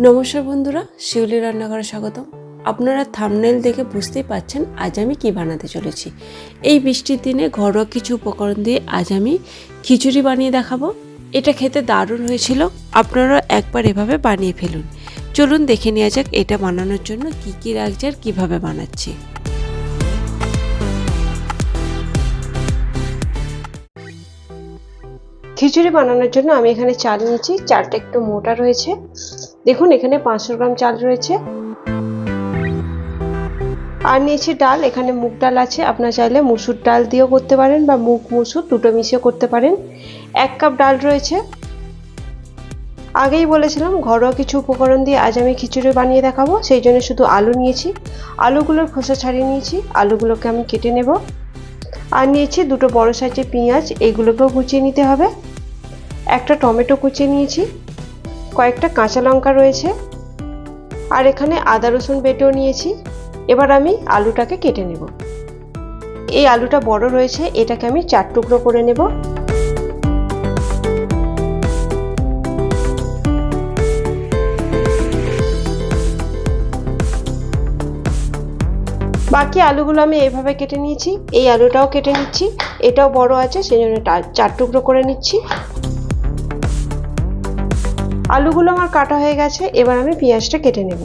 নমস্কার বন্ধুরা, শিউলি রান্নাঘরে স্বাগতম। আপনারা থাম্বনেল দেখে বুঝতেই পারছেন আজ আমি কি বানাতে চলেছি। এই বৃষ্টির দিনে ঘরোয়া কিছু উপকরণ দিয়ে আজ আমি খিচুড়ি বানিয়ে দেখাবো। এটা খেতে দারুণ হয়েছিল, আপনারা একবার এভাবে বানিয়ে ফেলুন। চলুন দেখে নেওয়া যাক এটা বানানোর জন্য কি কি লাগছে আর কীভাবে বানাচ্ছি। খিচুড়ি বানানোর জন্য আমি এখানে চাল নিয়েছি, চালটা একটু মোটা রয়েছে। দেখুন এখানে 500 গ্রাম চাল রয়েছে। আর নিয়েছি ডাল, এখানে মুগ ডাল আছে, আপনারা চাইলে মুসুর ডাল দিয়েও করতে পারেন বা মুগ মুসুর দুটো মিশিয়ে করতে পারেন। 1 কাপ ডাল রয়েছে। আগেই বলেছিলাম ঘরোয়া কিছু উপকরণ দিয়ে আজ আমি খিচুড়ি বানিয়ে দেখাবো, সেই জন্য শুধু আলু নিয়েছি। আলুগুলোর খোসা ছাড়িয়ে নিয়েছি, আলুগুলোকে আমি কেটে নেব। আর নিয়েছি দুটো বড় সাইজের পেঁয়াজ, এইগুলোকেও কুচিয়ে নিতে হবে। একটা টমেটো কুচিয়ে নিয়েছি, কয়েকটা কাঁচা লঙ্কা রয়েছে, আর এখানে আদা রসুন বেটেও নিয়েছি। এবার আমি আলুটাকে কেটে নেব। এই আলুটা বড় রয়েছে, এটাকে আমি 4 টুকরো করে নেব। বাকি আলুগুলো আমি এইভাবে কেটে নিয়েছি। এই আলুটাও কেটে নিচ্ছি, এটাও বড় আছে সেই জন্য 4 টুকরো করে নিচ্ছি। আলুগুলো আমার কাটা হয়ে গেছে, এবার আমি পেঁয়াজটা কেটে নেব।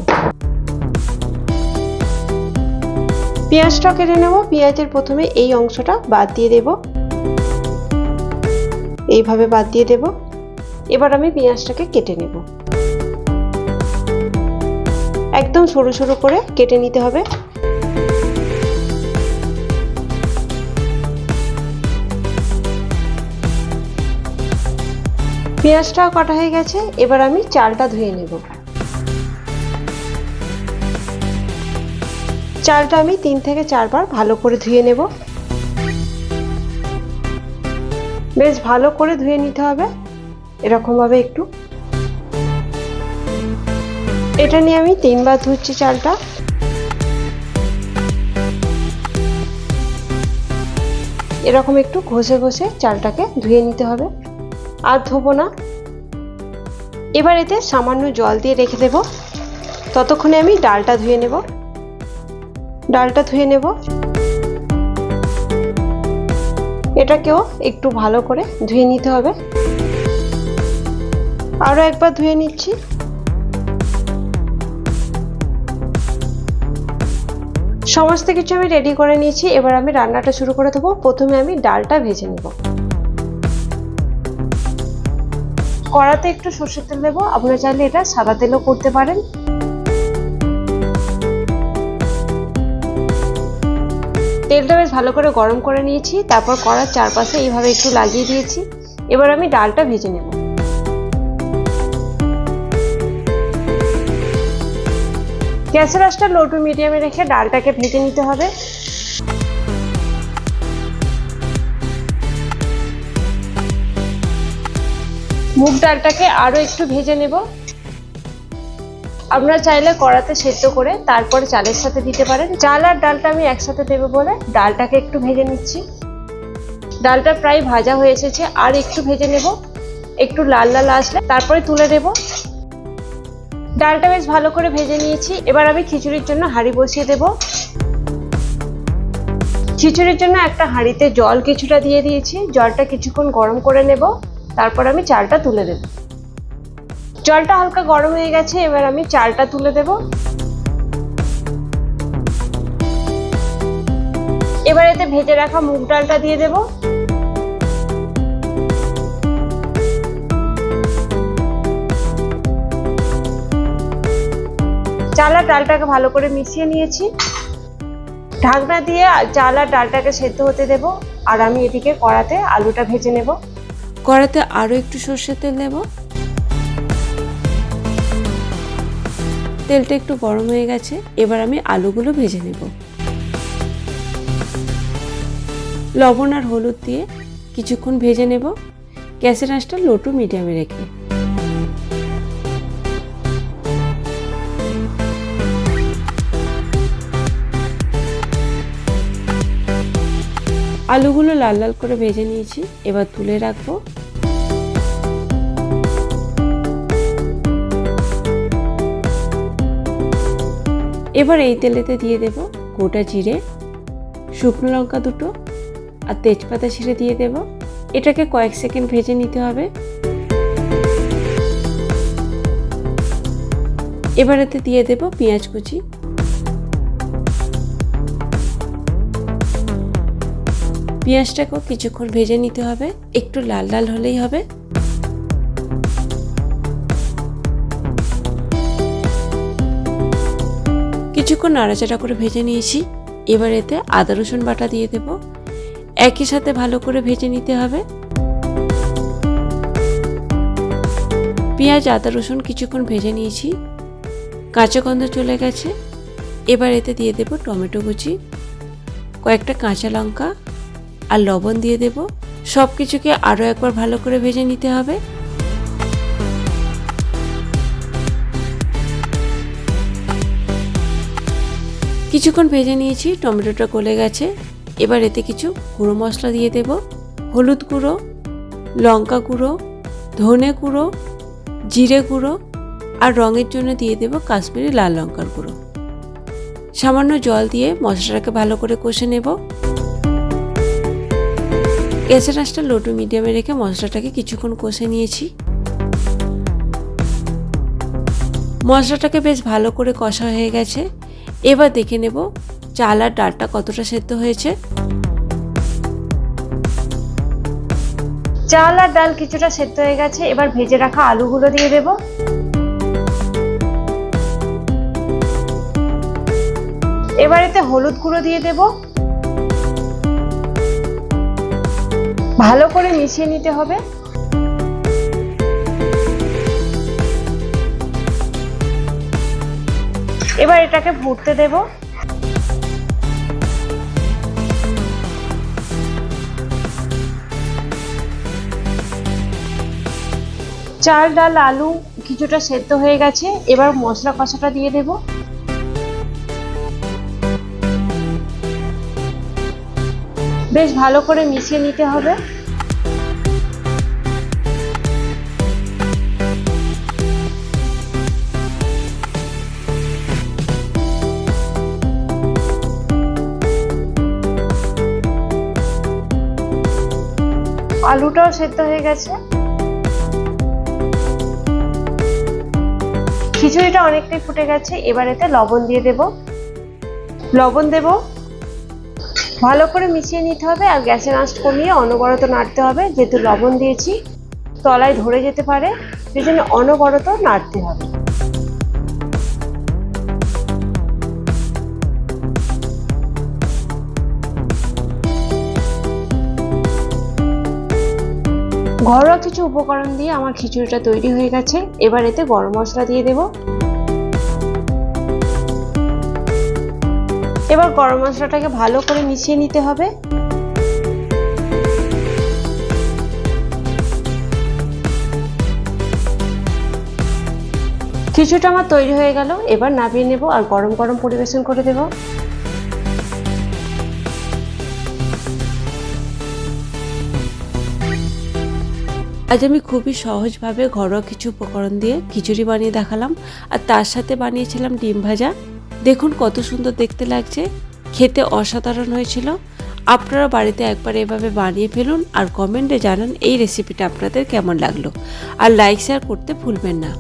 পেঁয়াজটাও কেটে নেব। পেঁয়াজের প্রথমে এই অংশটা বাদ দিয়ে দেব, এইভাবে বাদ দিয়ে দেব। এবার আমি পেঁয়াজটাকে কেটে নেব, একদম সরু সরু করে কেটে নিতে হবে। পেঁয়াজটাও কাটা হয়ে গেছে, এবার আমি চালটা ধুয়ে নেব। চালটা আমি 3 থেকে 4 বার ভালো করে ধুয়ে নেব। বেশ ভালো করে ধুয়ে নিতে হবে, এরকম ভাবে একটু। এটা নিয়ে আমি 3 বার ধুচ্ছি চালটা। এরকম একটু ঘষে ঘষে চালটাকে ধুয়ে নিতে হবে, আর ধোবো না। এবার এতে সামান্য জল দিয়ে রেখে দেব, ততক্ষণে আমি ডালটা ধুয়ে নেব। ডালটা ধুয়ে নেব, এটাকেও একটু ভালো করে ধুয়ে নিতে হবে। আরও একবার ধুয়ে নিচ্ছি। সমস্ত কিছু আমি রেডি করে নিয়েছি, এবার আমি রান্নাটা শুরু করে দেবো। প্রথমে আমি ডালটা ভেজে নেব। কড়াতে একটু সরষের তেল দেবো, আপনারা চাইলে এটা সাদা তেলও করতে পারেন। তেলটা বেশ ভালো করে গরম করে নিয়েছি, তারপর কড়ার চারপাশে এইভাবে একটু লাগিয়ে দিয়েছি। এবার আমি ডালটা ভেজে নেব। গ্যাসের আঁচটা লো টু মিডিয়ামে রেখে ডালটাকে ভেজে নিতে হবে। মুগ ডালটাকে আরো একটু ভেজে নেব। আপনারা চাইলে কড়াতে সেদ্ধ করে তারপরে চালের সাথে দিতে পারেন। চাল আর ডালটা আমি একসাথে দেবো বলে ডালটাকে একটু ভেজে নিচ্ছি। ডালটা প্রায় ভাজা হয়ে এসেছে, আর একটু ভেজে নেব। একটু লাল লাল আসলে তারপরে তুলে দেব। ডালটা বেশ ভালো করে ভেজে নিয়েছি। এবার আমি খিচুড়ির জন্য হাঁড়ি বসিয়ে দেব। খিচুড়ির জন্য একটা হাঁড়িতে জল কিছুটা দিয়ে দিয়েছি, জলটা কিছুক্ষণ গরম করে নেব, তারপর আমি চালটা তুলে দেব। জলটা হালকা গরম হয়ে গেছে, এবার আমি চালটা তুলে দেব। এবার এতে ভেজে রাখা মুগ ডালটা দিয়ে দেব। চাল আর ডালটাকে ভালো করে মিশিয়ে নিয়েছি। ঢাকনা দিয়ে চাল আর ডালটাকে সেদ্ধ হতে দেব, আর আমি এদিকে কড়াতে আলুটা ভেজে নেব। কড়াতে আরো একটু সরষের তেল দেব। তেলটা একটু গরম হয়ে গেছে, এবার আমি আলুগুলো ভেজে নেব। লবণ আর হলুদ দিয়ে কিছুক্ষণ ভেজে নেব, গ্যাসের আঁচটা লো টু মিডিয়ামে রেখে। আলুগুলো লাল লাল করে ভেজে নিয়েছি, এবার তুলে রাখবো। এবার এই তেলেতে দিয়ে দেব গোটা জিরে, শুকনো লঙ্কা দুটো আর তেজপাতা ছিঁড়ে দিয়ে দেব। এটাকে কয়েক সেকেন্ড ভেজে নিতে হবে। এবার এতে দিয়ে দেব পেঁয়াজ কুচি। পেঁয়াজটাকেও কিছুক্ষণ ভেজে নিতে হবে, একটু লাল লাল হলেই হবে। কিছুক্ষণ নাড়াচাড়া করে ভেজে নিয়েছি। এবার এতে আদা রসুন বাটা দিয়ে দেব, একই সাথে ভালো করে ভেজে নিতে হবে। পেঁয়াজ আদা রসুন কিছুক্ষণ ভেজে নিয়েছি, কাঁচা গন্ধ চলে গেছে। এবার এতে দিয়ে দেব টমেটো কুচি, কয়েকটা কাঁচা লঙ্কা আর লবণ দিয়ে দেব। সব কিছুকে আরও একবার ভালো করে ভেজে নিতে হবে। কিছুক্ষণ ভেজে নিয়েছি, টমেটোটা গলে গেছে। এবার এতে কিছু গুঁড়ো মশলা দিয়ে দেব, হলুদ গুঁড়ো, লঙ্কা গুঁড়ো, ধনে গুঁড়ো, জিরে গুঁড়ো আর রঙের জন্য দিয়ে দেব কাশ্মীরি লাল লঙ্কার গুঁড়ো। সামান্য জল দিয়ে মশলাটাকে ভালো করে কষে নেব। গ্যাসের আঁচটা লো টু মিডিয়ামে রেখে মশলাটাকে কিছুক্ষণ কষে নিয়েছি। মশলাটাকে বেশ ভালো করে কষা হয়ে গেছে। এবার দেখে নেব চাল আর ডালটা কতটা সেদ্ধ হয়েছে। চাল আর ডাল কিছুটা সেদ্ধ হয়ে গেছে। এবার ভেজে রাখা আলুগুলো দিয়ে দেব। এবার এতে হলুদ গুঁড়ো দিয়ে দেব। ভালো করে মিশিয়ে নিতে হবে। এবার এটাকে ফুটতে দেব। চাল ডাল আলু কিছুটা সেদ্ধ হয়ে গেছে। এবার মশলা কষাটা দিয়ে দেব। বেশ ভালো করে মিশিয়ে নিতে হবে। আলুটাও সেদ্ধ হয়ে গেছে। খিচুড়িটা অনেকটাই ফুটে গেছে। এবার এতে লবণ দিয়ে দেব। লবণ দেব, ভালো করে মিশিয়ে নিতে হবে আর গ্যাসের আঁচ কমিয়ে অনবরত নাড়তে হবে। যেহেতু লবণ দিয়েছি তলায় ধরে যেতে পারে, সেজন্য অনবরত নাড়তে হবে। ঘরোয়া কিছু উপকরণ দিয়ে আমার খিচুড়িটা তৈরি হয়ে গেছে। এবার এতে গরম মশলা দিয়ে দেব। এবার গরম মশলাটাকে ভালো করে মিশিয়ে নিতে হবে। খিচুড়িটা আমার তৈরি হয়ে গেল। এবার নামিয়ে নেব আর গরম গরম পরিবেশন করে দেব। আজ আমি খুবই সহজভাবে ঘরোয়া কিছু উপকরণ দিয়ে খিচুড়ি বানিয়ে দেখালাম, আর তার সাথে বানিয়েছিলাম ডিম ভাজা। দেখুন কত সুন্দর দেখতে লাগছে, খেতে অসাধারণ হয়েছিল। আপনারা বাড়িতে একবার এভাবে বানিয়ে ফেলুন আর কমেন্টে জানান এই রেসিপিটা আপনাদের কেমন লাগলো। আর লাইক শেয়ার করতে ভুলবেন না।